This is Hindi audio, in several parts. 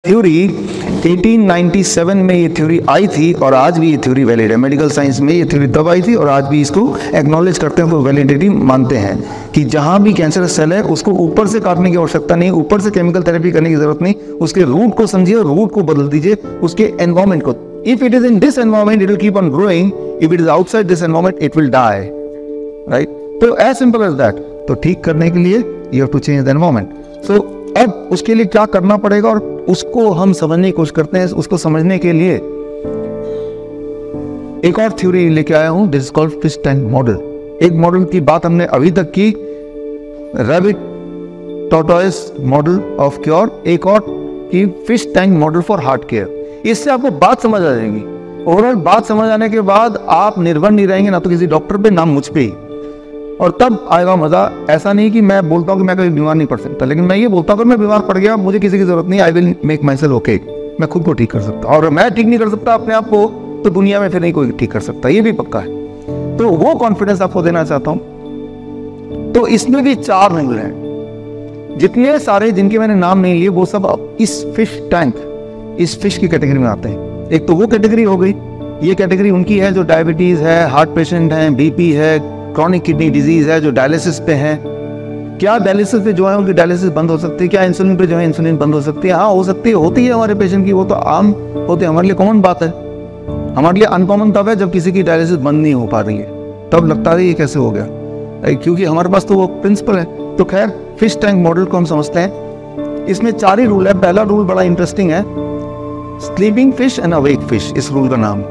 थ्योरी 1897 में ये थ्योरी आई थी और आज भी ये थ्योरी वैलिड है। मेडिकल साइंस में ये थ्योरी तब आई थी और आज भी इसको एक्नॉलेज करते हैं, वैलिडिटी मानते हैं कि जहाँ भी कैंसरस सेल है उसको ऊपर से काटने की आवश्यकता नहीं, ऊपर से केमिकल थेरेपी करने की जरूरत नहीं, उसके रूट को समझिए और रूट को बदल दीजिए, उसके एनवायरमेंट को। If it is in this environment it will keep on growing, if it is outside this environment it will die, right. तो एज सिंपल एज दैट। तो ठीक करने के लिए you have to change the environment. So अब उसके लिए क्या करना पड़ेगा और उसको हम समझने की कोशिश करते हैं। उसको समझने के लिए एक और थ्योरी लेके आया हूं, this is called fish tank model. एक मॉडल की बात हमने अभी तक की, rabbit tortoise model of cure, एक और की fish tank model for heart care. इससे आपको बात समझ आ जाएगी। ओवरऑल बात समझ आने के बाद आप निर्भर नहीं रहेंगे ना तो किसी डॉक्टर पे ना मुझ पे ही, और तब आएगा मजा। ऐसा नहीं कि मैं बोलता हूँ कि मैं कभी बीमार नहीं पड़ सकता, लेकिन मैं ये बोलता हूँ अगर मैं बीमार पड़ गया मुझे किसी की जरूरत नहीं, I will make my self okay. मैं खुद को ठीक कर सकता, और मैं ठीक नहीं कर सकता अपने आप को तो दुनिया में फिर नहीं कोई ठीक कर सकता, ये भी पक्का है। तो वो कॉन्फिडेंस आपको देना चाहता हूँ। तो इसमें भी 4 रूल हैं, जितने सारे जिनके मैंने नाम नहीं लिए वो सब इस फिश टैंक, इस फिश की कैटेगरी में आते हैं। एक तो वो कैटेगरी हो गई, ये कैटेगरी उनकी है जो डायबिटीज है, हार्ट पेशेंट है, बीपी है, क्रॉनिक किडनी डिजीज है, जो डायलिसिस पे है। क्या डायलिसिस पे जो है उनकी डायलिसिस बंद हो सकती है? क्या इंसुलिन पे जो है इंसुलिन बंद हो सकती है? हाँ हो सकती है, होती है हमारे पेशेंट की, वो तो आम होते हैं, हमारे लिए कॉमन बात है। हमारे लिए अनकॉमन तब है जब किसी की डायलिसिस बंद नहीं हो पा रही है, तब लगता है ये कैसे हो गया, क्योंकि हमारे पास तो वो प्रिंसिपल है। तो खैर फिश टैंक मॉडल को हम समझते हैं। इसमें 4 ही रूल है। पहला रूल बड़ा इंटरेस्टिंग है, sleeping fish and awake fish, इस रूल का नाम।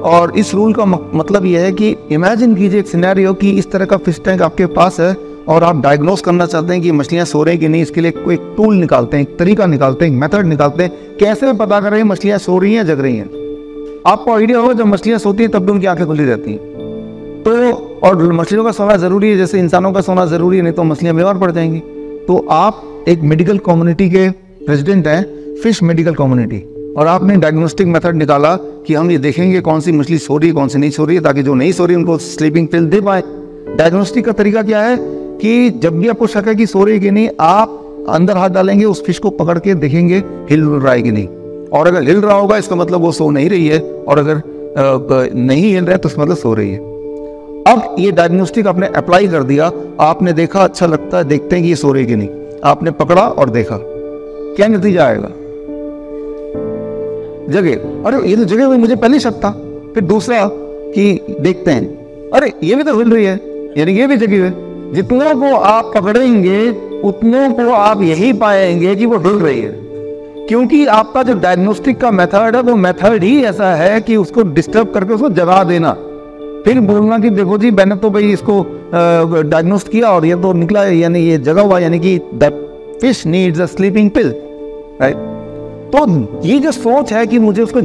और इस रूल का मतलब यह है कि इमेजिन कीजिए एक सिनेरियो कि इस तरह का फिश टैंक आपके पास है और आप डायग्नोस करना चाहते हैं कि मछलियां सो रही हैं कि नहीं। इसके लिए कोई टूल निकालते हैं, एक तरीका निकालते हैं, एक मेथड निकालते हैं, कैसे पता करें मछलियां सो रही हैं जग रही हैं। आपको आइडिया होगा जब मछलियां सोती हैं तब भी उनकी आंखें खुली रहती हैं। तो और मछलियों का सोना जरूरी है, जैसे इंसानों का सोना जरूरी है, नहीं तो मछलियां बीमार पड़ जाएंगी। तो आप एक मेडिकल कम्युनिटी के प्रेसिडेंट हैं, फिश मेडिकल कम्युनिटी, और आपने डायग्नोस्टिक मेथड निकाला कि हम ये देखेंगे कौन सी मछली सो रही है कौन सी नहीं सो रही है, ताकि जो नहीं सो रही उनको स्लीपिंग पिल दे पाए। डायग्नोस्टिक का तरीका क्या है कि जब भी आपको शक है कि सो रही है कि नहीं, आप अंदर हाथ डालेंगे, उस फिश को पकड़ के देखेंगे हिल रहा है कि नहीं, और अगर हिल रहा होगा इसका मतलब वो सो नहीं रही है, और अगर नहीं हिल रहा है तो इसका मतलब सो रही है। अब ये डायग्नोस्टिक आपने अप्लाई कर दिया, आपने देखा अच्छा लगता है, देखते हैं कि ये सो रही है कि नहीं, आपने पकड़ा और देखा, क्या नतीजा आएगा? जगह, अरे ये तो जगह हुई, मुझे पहले शक था। फिर दूसरा कि देखते हैं, अरे ये भी तो हिल रही है, यानी ये भी जगह है। जितनों को आप पकड़ेंगे उतनों को आप यही पाएंगे कि वो हिल रही है, क्योंकि आपका जो डायग्नोस्टिक का मेथड है वो मेथड ही ऐसा है कि उसको डिस्टर्ब करके उसको जगा देना, फिर बोलना कि देखो जी मैंने तो भाई इसको डायग्नोस्ट किया और ये तो निकला है, यानी ये जगा हुआ, यानी कि the fish needs a sleeping pill, right. तो ये जो सोच है कि मुझे उसको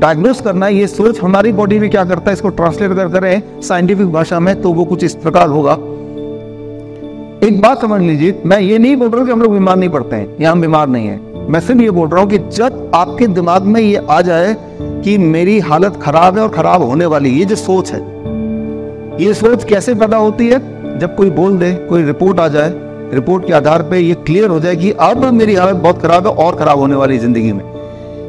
डायग्नोस करना है, ये सोच हमारी बॉडी में क्या करता है, इसको ट्रांसलेट कर करें साइंटिफिक भाषा में तो वो कुछ इस प्रकार होगा। एक बात समझ लीजिए, मैं ये नहीं बोल रहा हूँ कि हम लोग बीमार नहीं पड़ते हैं या हम बीमार नहीं है, मैं सिर्फ ये बोल रहा हूँ कि जब आपके दिमाग में ये आ जाए कि मेरी हालत खराब है और खराब होने वाली, ये जो सोच है, ये सोच कैसे पैदा होती है? जब कोई बोल दे, कोई रिपोर्ट आ जाए, रिपोर्ट के आधार पे ये क्लियर हो जाए कि अब मेरी हालत बहुत खराब है और खराब होने वाली जिंदगी में।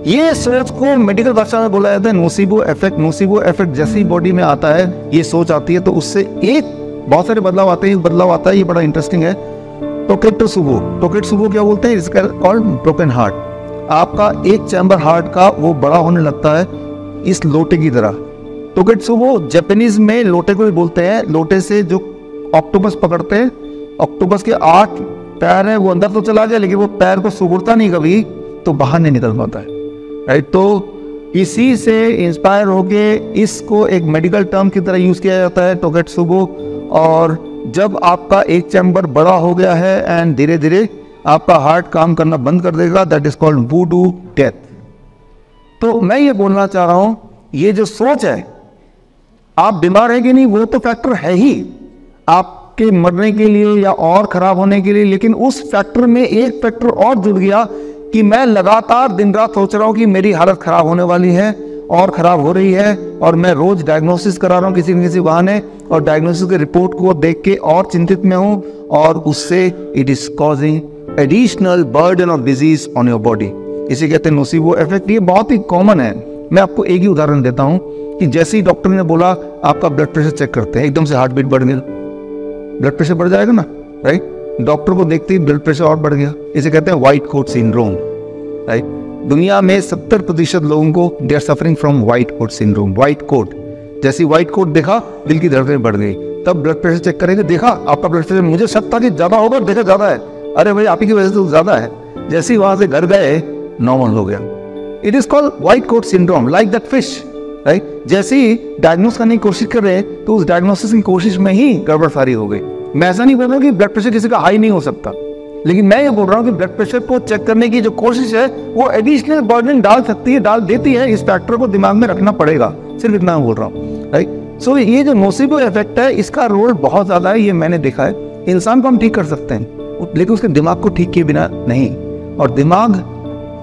ये सोच को मेडिकल भाषा में बोला जाता है नोसिबो इफेक्ट। नोसिबो इफेक्ट जैसी बॉडी में आता है, ये सोच आती है, तो उससे एक बहुत सारे बदलाव आते हैं। बदलाव आता है, ये बड़ा इंटरेस्टिंग है, टोकेटसुबो। टोकेटसुबो क्या बोलते हैं? इसका कॉल्ड ब्रोकन हार्ट। आपका एक चैम्बर हार्ट का वो बड़ा होने लगता है इस लोटे की तरह। टोकेटसुबो जापानीज में लोटे को भी बोलते हैं। लोटे से जो ऑक्टोपस पकड़ते हैं, ऑक्टोपस के 8 पैर है, वो अंदर तो चला गया लेकिन वो पैर को सुगड़ता नहीं कभी, तो बाहर नहीं निकल पाता है, राइट। तो इसी से इंस्पायर होके इसको एक मेडिकल टर्म की तरह यूज किया जाता है, टोकेटसुबो। और जब आपका एक चैम्बर बड़ा हो गया है एंड धीरे धीरे आपका हार्ट काम करना बंद कर देगा, दैट इज कॉल्ड वुडू डेथ। तो मैं ये बोलना चाह रहा हूं, ये जो सोच है, आप बीमार है कि नहीं वो तो फैक्टर है ही आपके मरने के लिए या और खराब होने के लिए, लेकिन उस फैक्टर में एक फैक्टर और जुड़ गया कि मैं लगातार दिन रात सोच रहा हूं कि मेरी हालत खराब होने वाली है और खराब हो रही है, और मैं रोज डायग्नोसिस करा रहा हूं किसी न किसी बहाने, और डायग्नोसिस के रिपोर्ट को देख के और चिंतित में हूं, और उससे it is causing additional burden of disease on your body. इसे कहते हैं नोसिबो इफेक्ट। ये बहुत ही कॉमन है। मैं आपको एक ही उदाहरण देता हूँ कि जैसे ही डॉक्टर ने बोला आपका ब्लड प्रेशर चेक करते हैं, एकदम से हार्ट बीट बढ़ गया, ब्लड प्रेशर बढ़ जाएगा ना, राइट। डॉक्टर को देखते ही ब्लड प्रेशर और बढ़ गया। इसे कहते हैं व्हाइट कोट सिंड्रोम, राइट। दुनिया में 70% लोगों को they are suffering from white coat syndrome. White coat, जैसे व्हाइट कोट देखा दिल की धड़कन बढ़ गई, तब ब्लड प्रेशर चेक करेंगे, देखा आपका ब्लड प्रेशर, मुझे शक था कि ज्यादा होगा, देखा ज्यादा है, अरे भाई आप ही की वजह से तो ज्यादा है। जैसे ही वहां से घर गए नॉर्मल हो गया। It is called white coat syndrome, like that fish, right. जैसे ही डायग्नोस करने की कोशिश कर रहे हैं तो उस डायग्नोसिस की कोशिश में ही गड़बड़ सारी हो गई। मैं ऐसा नहीं बोल रहा हूँ कि ब्लड प्रेशर किसी का हाई नहीं हो सकता, लेकिन मैं ये बोल रहा हूँ कि ब्लड प्रेशर को चेक करने की जो कोशिश है वो एडिशनल बर्डन डाल सकती है, डाल देती है। इस फैक्टर को दिमाग में रखना पड़ेगा, सिर्फ इतना बोल रहा हूँ, राइट। सो ये जो नोसिबो इफेक्ट है इसका रोल बहुत ज्यादा है, ये मैंने देखा है। इंसान को हम ठीक कर सकते हैं लेकिन उसके दिमाग को ठीक किए बिना नहीं, और दिमाग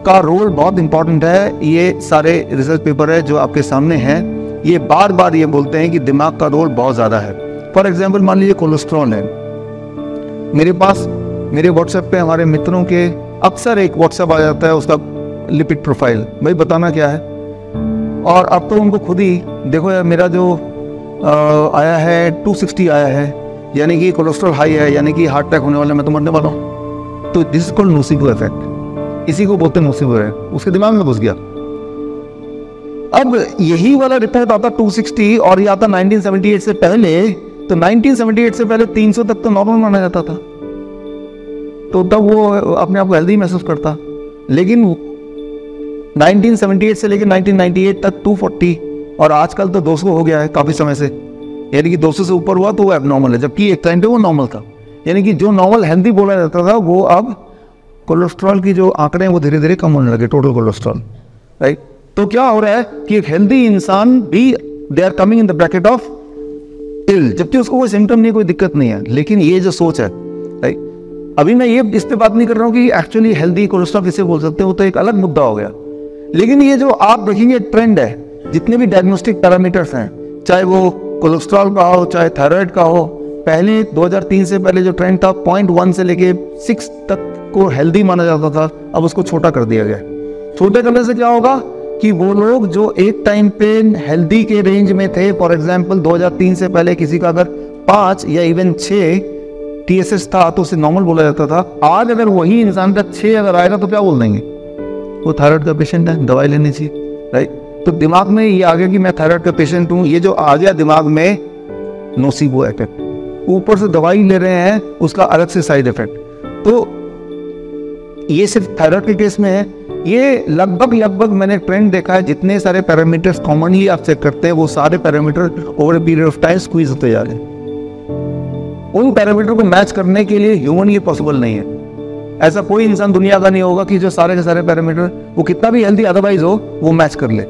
का रोल बहुत इंपॉर्टेंट है। ये सारे रिसर्च पेपर है जो आपके सामने हैं, ये बार बार ये बोलते हैं कि दिमाग का रोल बहुत ज्यादा है। फॉर एग्जाम्पल मान लीजिए कोलेस्ट्रॉल है, मेरे पास मेरे व्हाट्सएप पे हमारे मित्रों के अक्सर एक व्हाट्सएप आ जाता है, उसका लिपिड प्रोफाइल, भाई बताना क्या है। और अब तो उनको खुद ही देखो यार, मेरा जो आया है 260 आया है, यानी कि कोलेस्ट्रॉल हाई है, यानी कि हार्ट अटैक होने वाला है, मैं तो मरने वाला हूँ। तो this is called nocebo effect, इसी को बोलते हैं नोसिबो है, उसके दिमाग में घुस गया। अब यही वाला रिपोर्ट आता 260 और ये आता 1978 से पहले, तो 1978 से पहले 300 तक तो नॉर्मल माना जाता था, तो तब वो अपने आप को हेल्दी महसूस करता। लेकिन 1978 से लेकर 1998 तक 240 और आजकल तो 200 हो गया है काफी समय से, यानी कि 200 से ऊपर हुआ तो वो एबनॉर्मल है, जबकि एक टाइम पे वो नॉर्मल था। यानी कि जो नॉर्मल हेल्दी बोला जाता था वो अब कोलेस्ट्रॉल की जो आंकड़े हैं वो धीरे धीरे कम होने लगे, टोटल कोलेस्ट्रॉल, राइट। तो क्या हो रहा है कि एक हेल्दी इंसान भी they are coming in the bracket of ill, जबकि उसको कोई सिम्टम नहीं, कोई दिक्कत नहीं है। लेकिन ये जो सोच है, राइट, अभी मैं ये इस पे बात नहीं कर रहा हूँ कि एक्चुअली हेल्दी कोलेस्ट्रॉल किसे बोल सकते हैं, वो तो एक अलग मुद्दा हो गया। लेकिन ये जो आप देखेंगे ट्रेंड है, जितने भी डायग्नोस्टिक पैरामीटर्स हैं, चाहे वो कोलेस्ट्रॉल का हो चाहे थायराइड का हो, पहले 2003 से पहले जो ट्रेंड था 0.1 से लेके 6 तक को हेल्दी माना जाता था, अब उसको छोटा कर दिया गया। छोटे करने से क्या होगा कि वो लोग जो एक टाइम पे हेल्दी के रेंज में थे, फॉर एग्जाम्पल 2003 से पहले किसी का अगर 5 या इवन 6 TSH था तो उसे नॉर्मल बोला जाता था, आज अगर वही इंसान का 6 अगर आएगा तो क्या बोल देंगे, वो थायराइड का पेशेंट है, दवाई लेनी चाहिए, राइट। तो दिमाग में ये आ गया कि मैं थायराइड का पेशेंट हूँ, ये जो आ गया दिमाग में नोसिबो इफेक्ट, ऊपर से दवाई ले रहे हैं उसका अलग से साइड इफेक्ट। तो ये सिर्फ थायराइड के केस में है, ये लगभग मैंने ट्रेंड देखा है, जितने सारे पैरामीटर्स कॉमनली आप चेक करते हैं वो सारे parameter over a period of time squeeze होते जा रहे हैं। उन पैरामीटर को मैच करने के लिए ह्यूमन ये पॉसिबल नहीं है। ऐसा कोई इंसान दुनिया का नहीं होगा कि जो सारे के सारे पैरामीटर वो कितना भी हेल्दी अदरवाइज हो वो मैच कर ले।